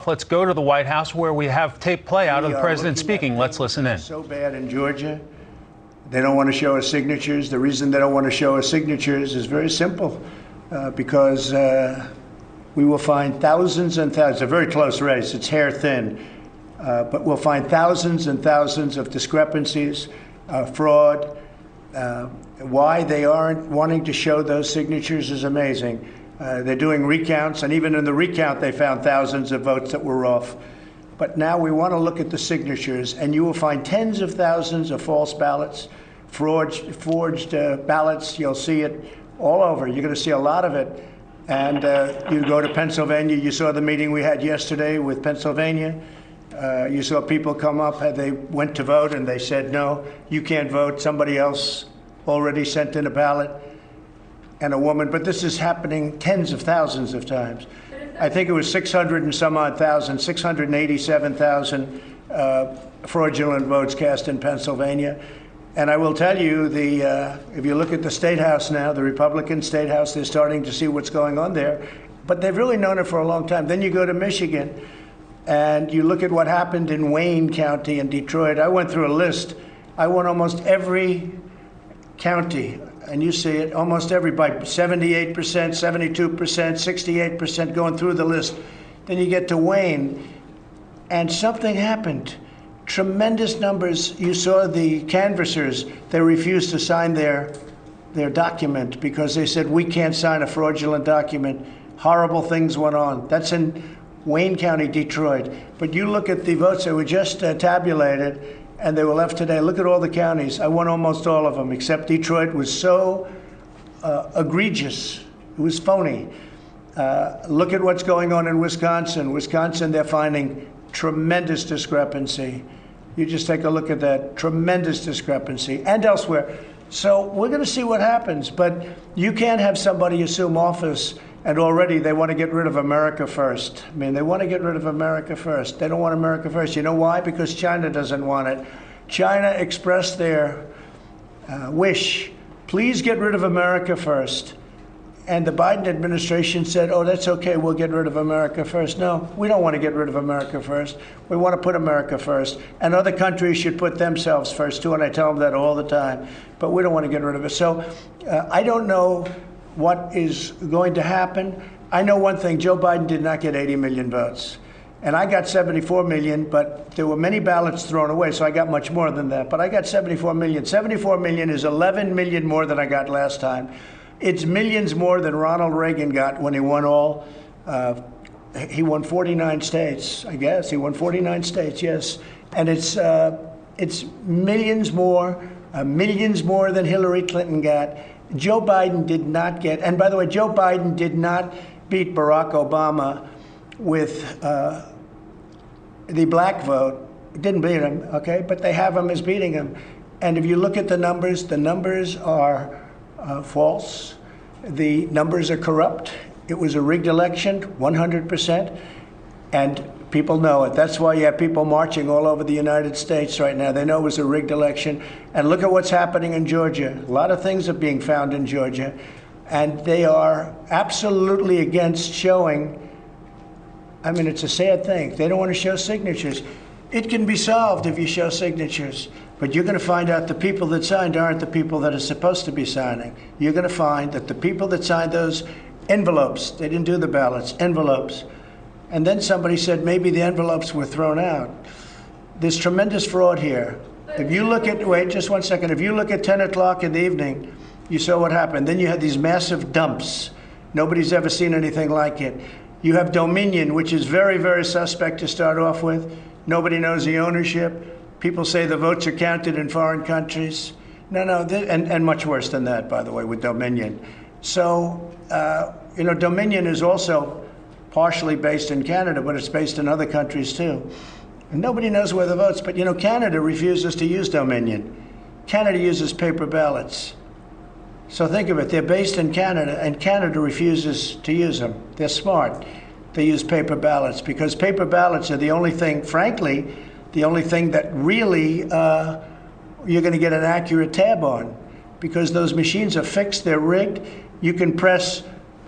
Let's go to the White House where we have tape play out of the president speaking. Let's listen in. So bad in Georgia. They don't want to show us signatures. The reason they don't want to show us signatures is very simple, because we will find thousands and thousands. It's a very close race. It's hair thin. But we'll find thousands and thousands of discrepancies, fraud. Why they aren't wanting to show those signatures is amazing. They're doing recounts, and even in the recount, they found thousands of votes that were off. But now we want to look at the signatures, and you will find tens of thousands of false ballots, forged ballots. You'll see it all over. You're going to see a lot of it. And you go to Pennsylvania. You saw the meeting we had yesterday with Pennsylvania. You saw people come up, they went to vote, and they said, no, you can't vote. Somebody else already sent in a ballot, and a woman. But this is happening tens of thousands of times. I think it was 600 and some odd thousand, 687,000 fraudulent votes cast in Pennsylvania. And I will tell you, if you look at the State House now, the Republican State House, they're starting to see what's going on there. But they've really known it for a long time. Then you go to Michigan, and you look at what happened in Wayne County in Detroit. I went through a list. I won almost every county, and you see it, almost every, by 78%, 72%, 68%, going through the list. Then you get to Wayne, and something happened. Tremendous numbers. You saw the canvassers. They refused to sign their document because they said, we can't sign a fraudulent document. Horrible things went on. That's in Wayne County, Detroit. But you look at the votes that were just tabulated, and they were left today. Look at all the counties. I won almost all of them, except Detroit was so egregious. It was phony. Look at what's going on in Wisconsin. Wisconsin, they're finding tremendous discrepancy. You just take a look at that. Tremendous discrepancy. And elsewhere. So we're going to see what happens. But you can't have somebody assume office and already they want to get rid of America first. I mean, they want to get rid of America first. They don't want America first. You know why? Because China doesn't want it. China expressed their wish, please get rid of America first. And the Biden administration said, oh, that's okay, we'll get rid of America first. No, we don't want to get rid of America first. We want to put America first. And other countries should put themselves first, too, and I tell them that all the time. But we don't want to get rid of it. So I don't know what is going to happen. I know one thing, Joe Biden did not get 80 million votes. And I got 74 million, but there were many ballots thrown away, so I got much more than that. But I got 74 million. 74 million is 11 million more than I got last time. It's millions more than Ronald Reagan got when he won all. He won 49 states, I guess. He won 49 states, yes. And it's millions more than Hillary Clinton got. Joe Biden did not get, and by the way, Joe Biden did not beat Barack Obama with the black vote. Didn't beat him, okay? But they have him as beating him. And if you look at the numbers are false. The numbers are corrupt. It was a rigged election, 100%. And people know it. That's why you have people marching all over the United States right now. They know it was a rigged election. And look at what's happening in Georgia. A lot of things are being found in Georgia. And they are absolutely against showing. I mean, it's a sad thing. They don't want to show signatures. It can be solved if you show signatures. But you're going to find out the people that signed aren't the people that are supposed to be signing. You're going to find that the people that signed those envelopes, they didn't do the ballots, envelopes. And then somebody said maybe the envelopes were thrown out. There's tremendous fraud here. If you look at, wait just one second, if you look at 10 o'clock in the evening, you saw what happened. Then you had these massive dumps. Nobody's ever seen anything like it. You have Dominion, which is very, very suspect to start off with. Nobody knows the ownership. People say the votes are counted in foreign countries. No, and much worse than that, by the way, with Dominion. So, you know, Dominion is also partially based in Canada, but it's based in other countries too. And nobody knows where the votes, but you know, Canada refuses to use Dominion. Canada uses paper ballots. So think of it, they're based in Canada, and Canada refuses to use them. They're smart. They use paper ballots because paper ballots are the only thing, frankly, the only thing that really you're going to get an accurate tab on, because those machines are fixed, they're rigged. You can press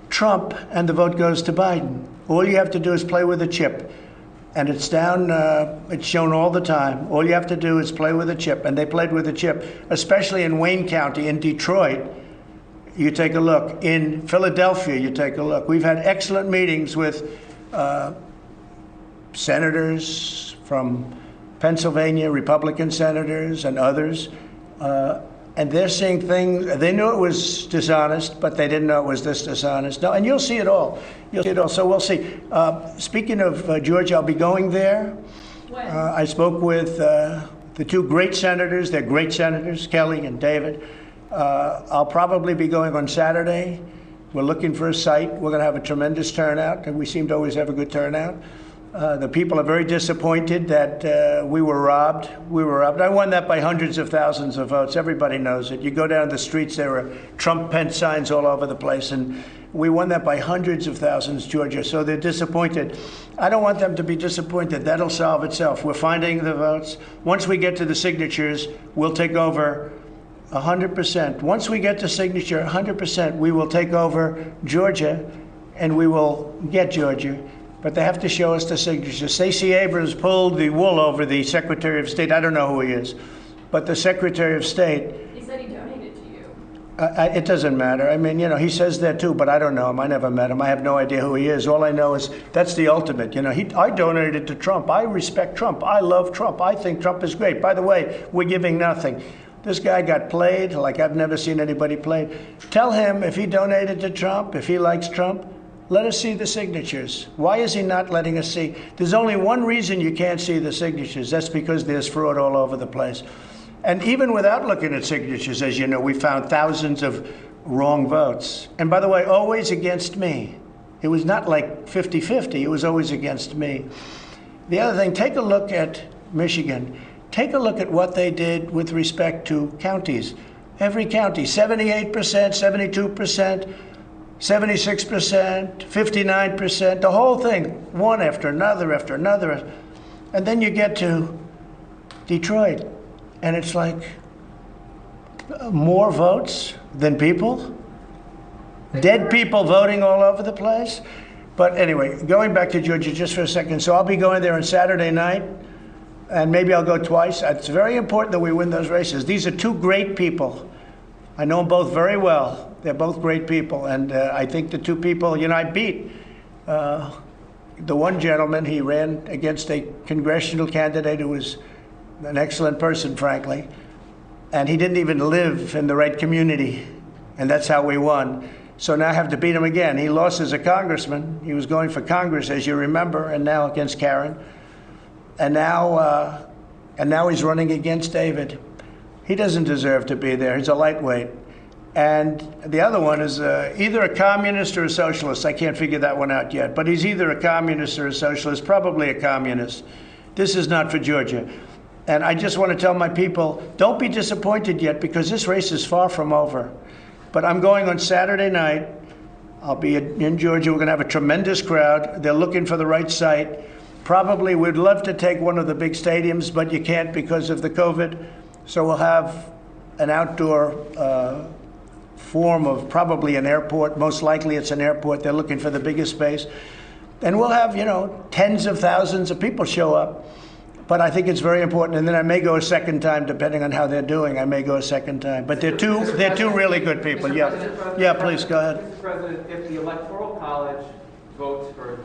Trump and the vote goes to Biden. All you have to do is play with a chip. And it's down, it's shown all the time. All you have to do is play with a chip. And they played with a chip, especially in Wayne County, in Detroit. You take a look. In Philadelphia, you take a look. We've had excellent meetings with senators from Pennsylvania, Republican senators and others. And they're seeing things, they knew it was dishonest, but they didn't know it was this dishonest. No, and you'll see it all. You'll see it all. So we'll see. Speaking of Georgia, I'll be going there. When? I spoke with the two great senators. They're great senators, Kelly and David. I'll probably be going on Saturday. We're looking for a site. We're going to have a tremendous turnout, and we seem to always have a good turnout. The people are very disappointed that we were robbed. We were robbed. I won that by hundreds of thousands of votes. Everybody knows it. You go down the streets, there are Trump-Pence signs all over the place, and we won that by hundreds of thousands, Georgia. So they're disappointed. I don't want them to be disappointed. That'll solve itself. We're finding the votes. Once we get to the signatures, we'll take over 100%. Once we get to signature 100%, we will take over Georgia, and we will get Georgia. But they have to show us the signatures. Stacey Abrams pulled the wool over the Secretary of State. I don't know who he is, but the Secretary of State. He said he donated to you. It doesn't matter. I mean, you know, he says that too, but I don't know him. I never met him. I have no idea who he is. All I know is that's the ultimate. You know, I donated to Trump. I respect Trump. I love Trump. I think Trump is great. By the way, we're giving nothing. This guy got played like I've never seen anybody played. Tell him if he donated to Trump, if he likes Trump, let us see the signatures. Why is he not letting us see? There's only one reason you can't see the signatures. That's because there's fraud all over the place. And even without looking at signatures, as you know, we found thousands of wrong votes. And by the way, always against me. It was not like 50-50. It was always against me. The other thing, take a look at Michigan. Take a look at what they did with respect to counties. Every county, 78%, 72%. 76%, 59%, the whole thing, one after another after another. And then you get to Detroit, and it's like more votes than people, dead people voting all over the place. But anyway, going back to Georgia just for a second. So I'll be going there on Saturday night, and maybe I'll go twice. It's very important that we win those races. These are two great people. I know them both very well. They're both great people, and I think the two people, you know, I beat the one gentleman. He ran against a congressional candidate who was an excellent person, frankly, and he didn't even live in the right community, and that's how we won. So now I have to beat him again. He lost as a congressman. He was going for Congress, as you remember, and now against Karen, and now he's running against David. He doesn't deserve to be there. He's a lightweight. And the other one is either a communist or a socialist. I can't figure that one out yet. But he's either a communist or a socialist, probably a communist. This is not for Georgia. And I just want to tell my people, don't be disappointed yet, because this race is far from over. But I'm going on Saturday night. I'll be in Georgia. We're going to have a tremendous crowd. They're looking for the right site. Probably we'd love to take one of the big stadiums, but you can't because of the COVID. So we'll have an outdoor form of probably an airport. Most likely it's an airport. They're looking for the biggest space. And we'll have, you know, tens of thousands of people show up. But I think it's very important. And then I may go a second time, depending on how they're doing. I may go a second time. But they're two really good people. Yeah, please, go ahead. Mr. President, if the Electoral College votes for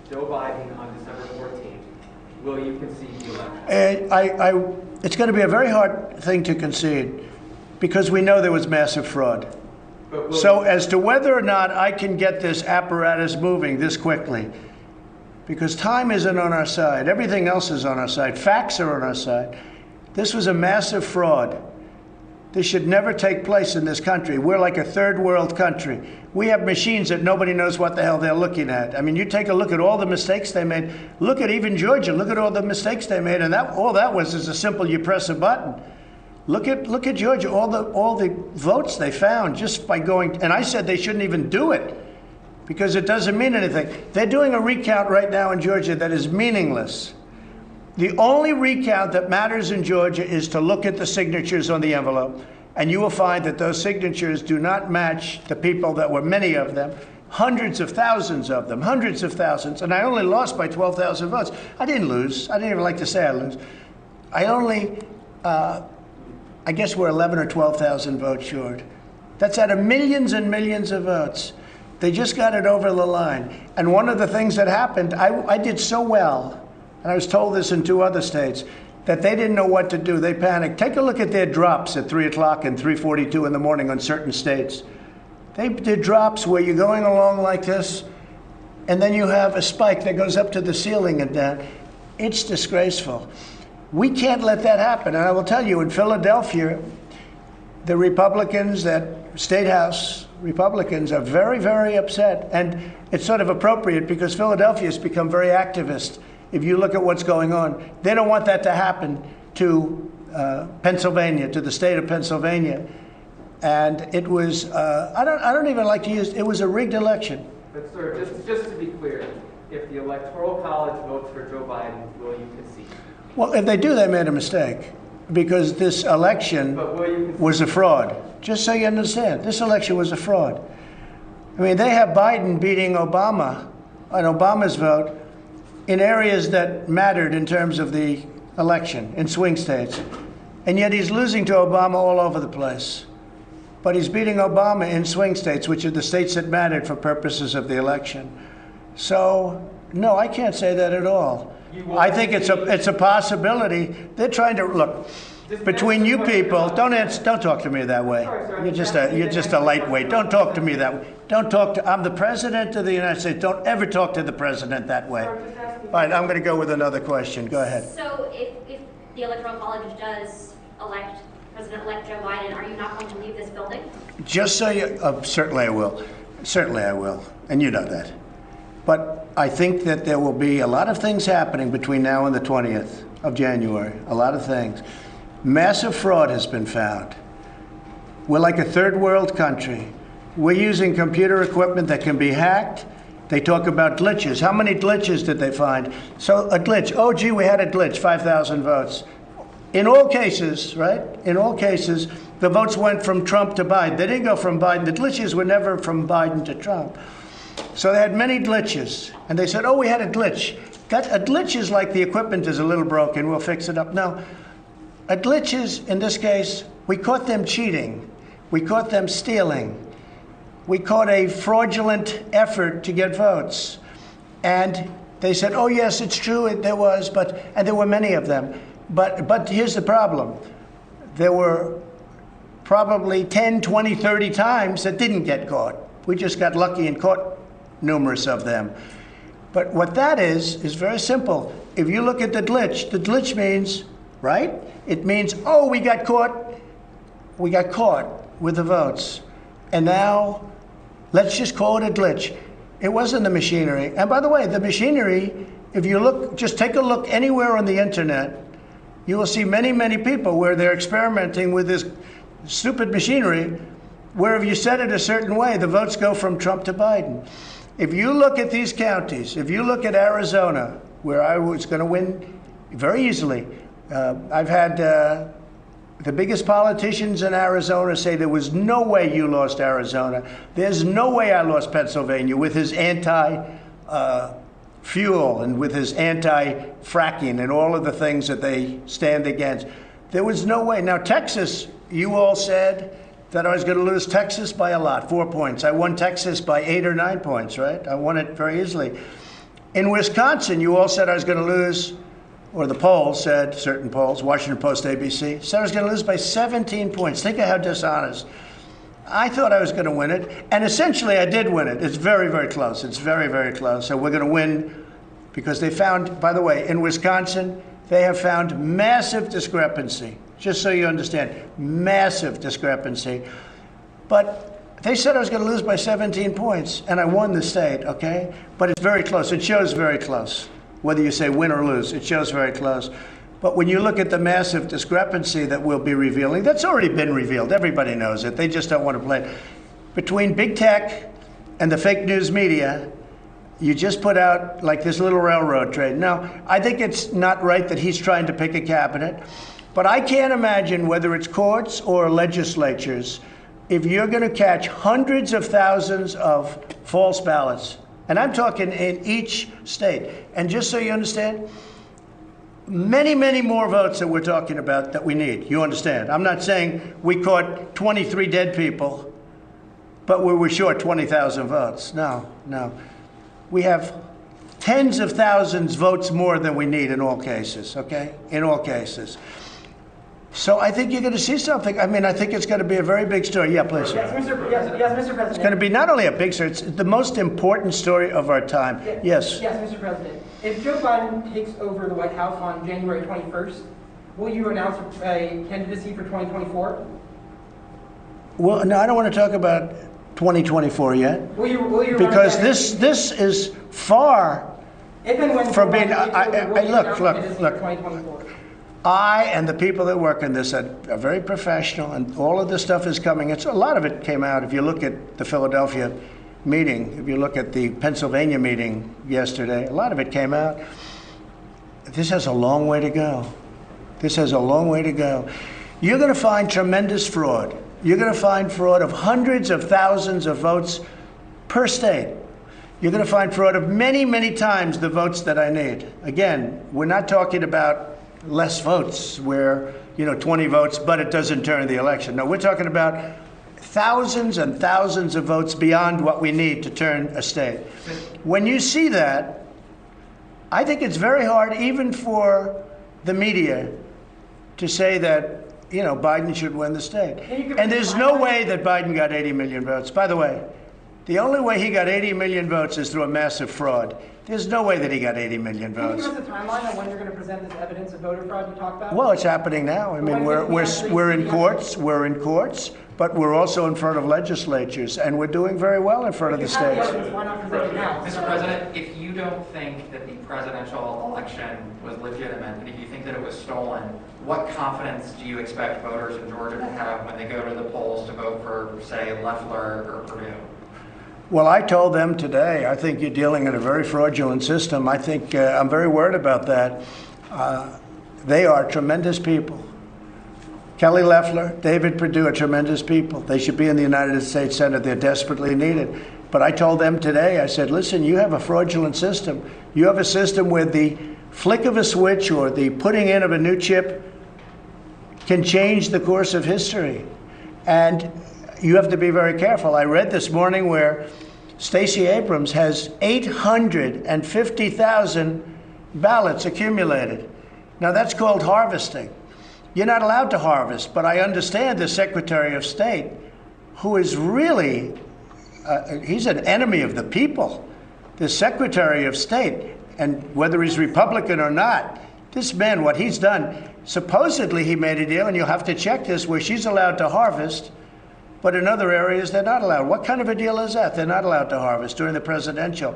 Joe Biden on December 14th, will you concede the election? It's going to be a very hard thing to concede, because we know there was massive fraud. So as to whether or not I can get this apparatus moving this quickly, because time isn't on our side. Everything else is on our side. Facts are on our side. This was a massive fraud. This should never take place in this country. We're like a third world country. We have machines that nobody knows what the hell they're looking at. I mean, you take a look at all the mistakes they made. Look at even Georgia. Look at all the mistakes they made. And all that was is a simple, you press a button. Look at Georgia, all the votes they found just by going, and I said they shouldn't even do it because it doesn't mean anything. They're doing a recount right now in Georgia that is meaningless. The only recount that matters in Georgia is to look at the signatures on the envelope, and you will find that those signatures do not match the people that were, many of them, hundreds of thousands of them, hundreds of thousands, and I only lost by 12,000 votes. I didn't lose. I didn't even like to say I lose. I only, I guess we're 11 or 12,000 votes short. That's out of millions and millions of votes. They just got it over the line. And one of the things that happened, I did so well, and I was told this in 2 other states, that they didn't know what to do. They panicked. Take a look at their drops at 3 o'clock and 3:42 in the morning on certain states. They did drops where you're going along like this, and then you have a spike that goes up to the ceiling and down. It's disgraceful. We can't let that happen. And I will tell you, in Philadelphia, the Republicans, that State House Republicans, are very, very upset. And it's sort of appropriate because Philadelphia has become very activist. If you look at what's going on, they don't want that to happen to Pennsylvania, to the state of Pennsylvania. And it was, I don't even like to use, it was a rigged election. But sir, just to be clear, if the Electoral College votes for Joe Biden, will you concede? Well, if they do, they made a mistake, because this election was a fraud. Just so you understand, this election was a fraud. I mean, they have Biden beating Obama on Obama's vote in areas that mattered in terms of the election, in swing states. And yet he's losing to Obama all over the place. But he's beating Obama in swing states, which are the states that mattered for purposes of the election. So, no, I can't say that at all. I think it's a possibility. They're trying to look between you people. Don't talk to me that way. You're just a lightweight. Don't talk to me that way. Don't talk to. I'm the president of the United States. Don't ever talk to the president that way. All right, I'm going to go with another question. Go ahead. So, if the Electoral College does elect President-elect Joe Biden, are you not going to leave this building? Just so you, certainly I will. Certainly I will, and you know that. But I think that there will be a lot of things happening between now and the 20th of January, a lot of things. Massive fraud has been found. We're like a third world country. We're using computer equipment that can be hacked. They talk about glitches. How many glitches did they find? So a glitch, oh gee, we had a glitch, 5,000 votes. In all cases, right, in all cases, the votes went from Trump to Biden. They didn't go from Biden. The glitches were never from Biden to Trump. So they had many glitches. And they said, oh, we had a glitch. A glitch is like the equipment is a little broken. We'll fix it up. No, a glitch is, in this case, we caught them cheating. We caught them stealing. We caught a fraudulent effort to get votes. And they said, oh, yes, it's true, there was, and there were many of them. But here's the problem. There were probably 10, 20, 30 times that didn't get caught. We just got lucky and caught numerous of them. But what that is very simple. If you look at the glitch means, right? It means, oh, we got caught with the votes. And now, let's just call it a glitch. It wasn't the machinery. And by the way, the machinery, if you look, just take a look anywhere on the internet, you will see many, many people where they're experimenting with this stupid machinery, where if you set it a certain way, the votes go from Trump to Biden. If you look at these counties, if you look at Arizona, where I was going to win very easily, I've had the biggest politicians in Arizona say there was no way you lost Arizona. There's no way I lost Pennsylvania with his fuel and with his anti-fracking and all of the things that they stand against. There was no way. Now, Texas, you all said that I was going to lose Texas by a lot, 4 points. I won Texas by 8 or 9 points, right? I won it very easily. In Wisconsin, you all said I was going to lose, or the polls said, certain polls, Washington Post, ABC, said I was going to lose by 17 points. Think of how dishonest. I thought I was going to win it, and essentially I did win it. It's very, very close. It's very, very close. So we're going to win because they found, by the way, in Wisconsin, they have found massive discrepancy. Just so you understand, massive discrepancy. But they said I was going to lose by 17 points, and I won the state, okay? But it's very close. It shows very close. Whether you say win or lose, it shows very close. But when you look at the massive discrepancy that we'll be revealing, that's already been revealed. Everybody knows it. They just don't want to play it. Between big tech and the fake news media, you just put out like this little railroad trade. Now, I think it's not right that he's trying to pick a cabinet, but I can't imagine whether it's courts or legislatures if you're going to catch hundreds of thousands of false ballots, and I'm talking in each state, and just so you understand, many, many more votes that we're talking about that we need. You understand? I'm not saying we caught 23 dead people, but we were short 20,000 votes. No, no. We have tens of thousands votes more than we need in all cases, okay? In all cases. So I think you're going to see something. I mean, I think it's going to be a very big story. Yeah, please. Yes, Mr. President. It's going to be not only a big story, it's the most important story of our time. Yes. Yes, Mr. President. If Joe Biden takes over the White House on January 21st, will you announce a candidacy for 2024? Well, no, I don't want to talk about 2024 yet. Will you because this is far if and when from being. look. 2024? I and the people that work in this are very professional, and all of this stuff is coming. A lot of it came out. If you look at the Philadelphia meeting, if you look at the Pennsylvania meeting yesterday, a lot of it came out. This has a long way to go. This has a long way to go. You're going to find tremendous fraud. You're going to find fraud of hundreds of thousands of votes per state. You're going to find fraud of many, many times the votes that I need. Again, we're not talking about less votes where, 20 votes, but it doesn't turn the election. No, we're talking about thousands and thousands of votes beyond what we need to turn a state. When you see that, I think it's very hard even for the media to say that, Biden should win the state. And there's no way that Biden got 80 million votes. By the way, the only way he got 80 million votes is through a massive fraud. There's no way that he got 80 million votes. Can you give us a timeline on when you're going to present this evidence of voter fraud you talked about? Well, it's happening now. I mean, we're in courts. We're in courts, but we're also in front of legislatures, and we're doing very well in front of the states. Why not present it now? Mr. President, if you don't think that the presidential election was legitimate, and if you think that it was stolen, what confidence do you expect voters in Georgia to have when they go to the polls to vote for, say, Loeffler or Perdue? Well, I told them today, I think you're dealing in a very fraudulent system. I think I'm very worried about that. They are tremendous people. Kelly Loeffler, David Perdue are tremendous people. They should be in the United States Senate. They're desperately needed. But I told them today, I said, listen, you have a fraudulent system. You have a system where the flick of a switch or the putting in of a new chip can change the course of history. And you have to be very careful. I read this morning where Stacey Abrams has 850,000 ballots accumulated. Now that's called harvesting. You're not allowed to harvest, but I understand the Secretary of State, who is really, he's an enemy of the people. The Secretary of State, and whether he's Republican or not, this man, what he's done, supposedly he made a deal, and you'll have to check this, where she's allowed to harvest, but in other areas, they're not allowed. What kind of a deal is that? They're not allowed to harvest during the presidential.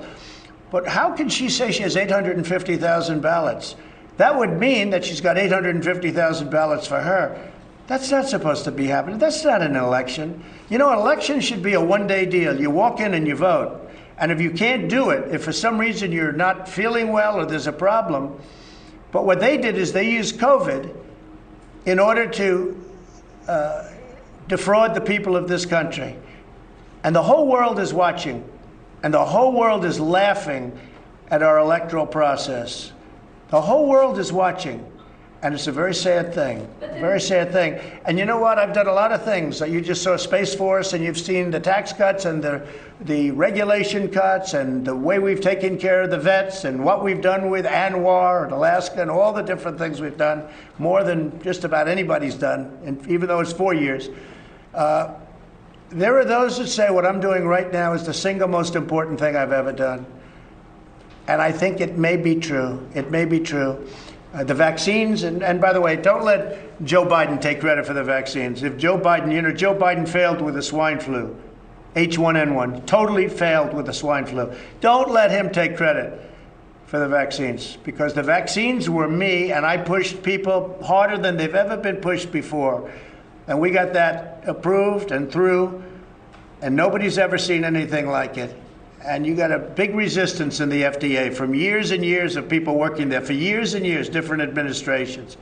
But how can she say she has 850,000 ballots? That would mean that she's got 850,000 ballots for her. That's not supposed to be happening. That's not an election. An election should be a one-day deal. You walk in and you vote. And if you can't do it, if for some reason you're not feeling well or there's a problem, but what they did is they used COVID in order to defraud the people of this country. And the whole world is watching, and the whole world is laughing at our electoral process. The whole world is watching, and it's a very sad thing, a very sad thing. And you know what? I've done a lot of things. You just saw Space Force, and you've seen the tax cuts and the regulation cuts and the way we've taken care of the vets and what we've done with Anwar and Alaska and all the different things we've done, more than just about anybody's done, and even though it's 4 years. There are those that say what I'm doing right now is the single most important thing I've ever done. And I think it may be true. It may be true. The vaccines, and by the way, don't let Joe Biden take credit for the vaccines. If Joe Biden, Joe Biden failed with the swine flu, H1N1, totally failed with the swine flu. Don't let him take credit for the vaccines, because the vaccines were me, and I pushed people harder than they've ever been pushed before. And we got that approved and through, and nobody's ever seen anything like it. And you got a big resistance in the FDA from years and years of people working there for years and years, different administrations.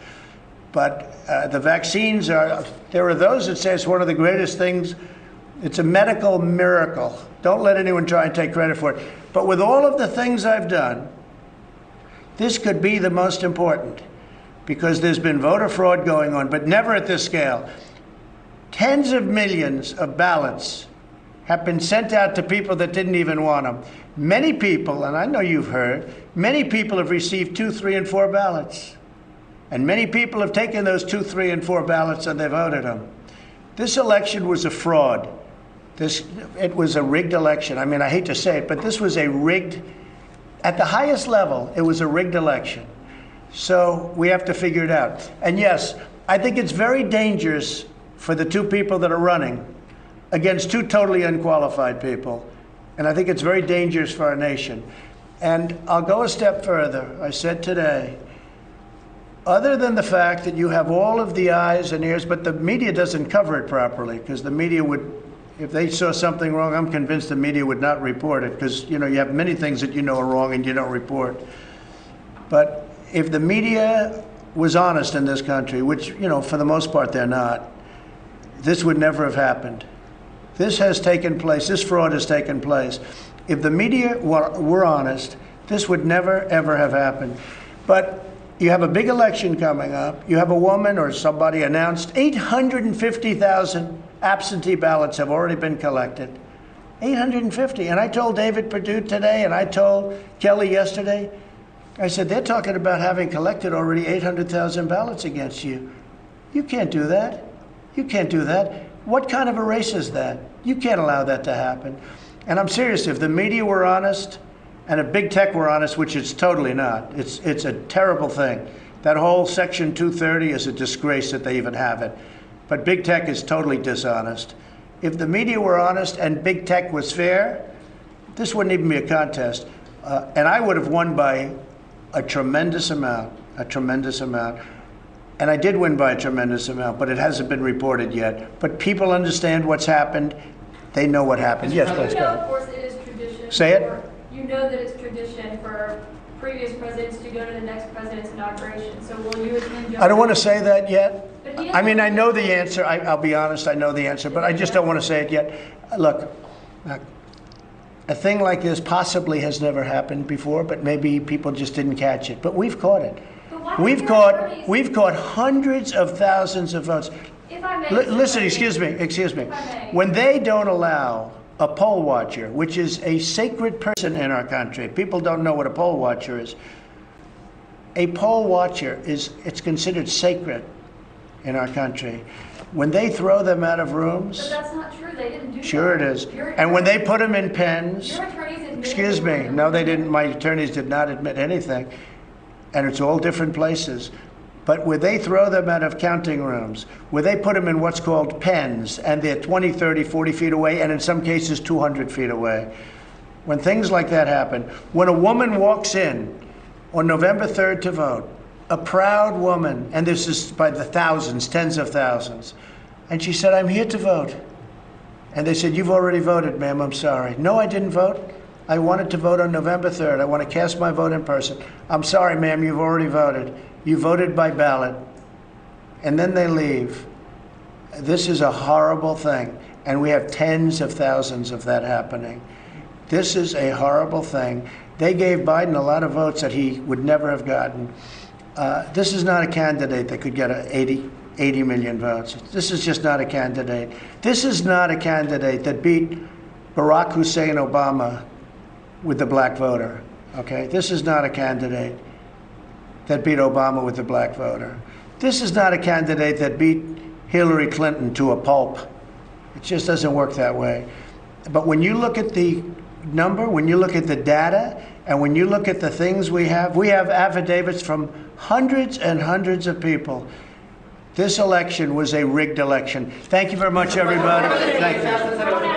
But the vaccines there are those that say it's one of the greatest things It's a medical miracle. Don't let anyone try and take credit for it. But with all of the things I've done, this could be the most important, because there's been voter fraud going on, but never at this scale. Tens of millions of ballots have been sent out to people that didn't even want them. Many people, and I know you've heard, many people have received 2, 3, and 4 ballots. And many people have taken those 2, 3, and 4 ballots and they voted them. This election was a fraud. It was a rigged election. I mean, I hate to say it, but this was a rigged, at the highest level, it was a rigged election. So we have to figure it out. And yes, I think it's very dangerous for the 2 people that are running against 2 totally unqualified people. And I think it's very dangerous for our nation. And I'll go a step further. I said today, other than the fact that you have all of the eyes and ears, but the media doesn't cover it properly, because the media would, if they saw something wrong, I'm convinced the media would not report it, because you have many things that you know are wrong and you don't report. But if the media was honest in this country, which, for the most part they're not, this would never have happened. This has taken place, this fraud has taken place. If the media were honest, this would never, ever have happened. But you have a big election coming up. You have a woman or somebody announced 850,000 absentee ballots have already been collected. 850. And I told David Perdue today, and I told Kelly yesterday, I said, they're talking about having collected already 800,000 ballots against you. You can't do that. You can't do that. What kind of a race is that? You can't allow that to happen. And I'm serious, if the media were honest, and if big tech were honest, which it's totally not, it's a terrible thing. That whole Section 230 is a disgrace that they even have it. But big tech is totally dishonest. If the media were honest and big tech was fair, this wouldn't even be a contest. And I would have won by a tremendous amount, And I did win by a tremendous amount, but it hasn't been reported yet. But people understand what's happened. They know what happened. Yes, please go ahead. Of course, it is tradition. Say it. You know that it's tradition for previous presidents to go to the next president's inauguration. So will you attend Joe? I don't want to say that yet. But he I mean, I know the doesn't- answer. I'll be honest, I know the answer, but I just don't want to say it yet. Look, a thing like this possibly has never happened before, but maybe people just didn't catch it. But we've caught it. But why We've don't caught attorneys- hundreds of thousands of votes. If I may, Listen, excuse me. If I may. When they don't allow a poll watcher, which is a sacred person in our country, people don't know what a poll watcher is. A poll watcher it's considered sacred in our country. When they throw them out of But rooms, that's not true. They didn't do that. sure it is. Your And when they attorneys- put them in pens, Your attorneys admitted excuse they me, were- no, they didn't. My attorneys did not admit anything. And it's all different places. But where they throw them out of counting rooms, where they put them in what's called pens, and they're 20, 30, 40 feet away, and in some cases 200 feet away. When things like that happen, when a woman walks in on November 3rd to vote, a proud woman, and this is by the thousands, tens of thousands, and she said, I'm here to vote. And they said, you've already voted, ma'am, I'm sorry. No, I didn't vote. I wanted to vote on November 3rd. I want to cast my vote in person. I'm sorry, ma'am, you've already voted. You voted by ballot. And then they leave. This is a horrible thing. And we have tens of thousands of that happening. This is a horrible thing. They gave Biden a lot of votes that he would never have gotten. This is not a candidate that could get 80 million votes. This is just not a candidate. This is not a candidate that beat Barack Hussein Obama with the black voter. Okay? This is not a candidate that beat Obama with the black voter. This is not a candidate that beat Hillary Clinton to a pulp. It just doesn't work that way. But when you look at the number, when you look at the data, and when you look at the things we have affidavits from hundreds and hundreds of people. This election was a rigged election. Thank you very much, everybody. Thank you.